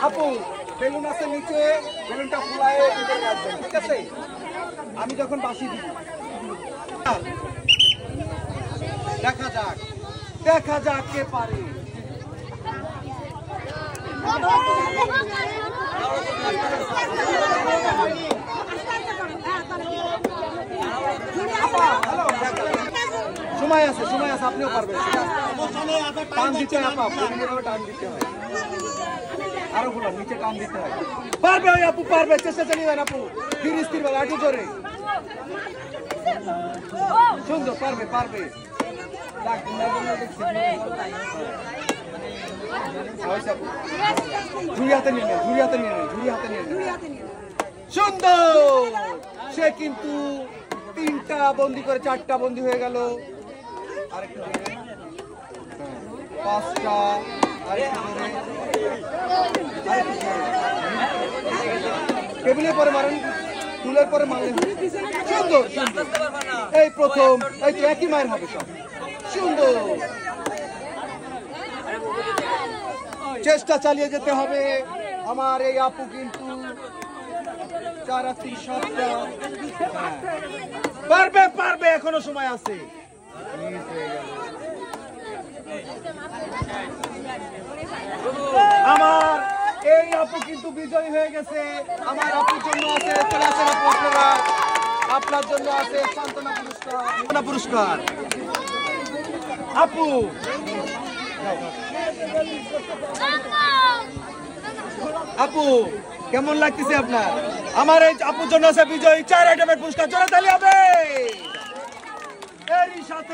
আপু বেলুন আছে নিচে, বেলুনটা ফুলায় ভিতরে আসবেন, ঠিক আছে? আমি যখন বাঁশি দিব দেখা যাক, দেখা যাক কে পারে। সময় আছে, সময় আছে, আপনিও পারবেন। টান দিতে হয় আপা, টান দিতে হয়, আরো বলো নিচে টান দিতে হয়। পারবে ওই আপু, পারবে, চেষ্টা চালিয়ে যান আপু, ধীর স্থির ভাবে, একটু জোরে। সুন্দর, পারবে পারবে। ঝুড়ি হাতে নিয়ে নেন, ঝুড়ি হাতে নিয়ে নেন, ঝুড়ি হাতে নিয়ে নেন। সুন্দর, সে কিন্তু 3টা বন্দি করে 4টা বন্দি হয়ে গেল। আরেকটু 5টা, টেবিলে পরে মারেন, টুলের পরে মারলেন। সুন্দর সুন্দর, এই প্রথম, এই তো একই মায়ের হবে সব। সুন্দর, চেষ্টা চালিয়ে যেতে হবে। আমার এই আপু কিন্তু 4 আর 3 7টা পারবে, পারবে, এখনো সময় আছে। আমার এই আপু কিন্তু বিজয়ী হয়ে গেছে। আমার আপুর জন্য আছে, চলে আসেন আপু, আপনারা, আপনার জন্য আছে সান্ত্বনা পুরস্কার, পুরস্কার। আপু আপু কেমন লাগতেছে আপনার? আমার এই আপুর জন্য আছে বিজয়ী 4 আইটেমের পুরস্কার। জোরে তালি হবে। এরই সাথে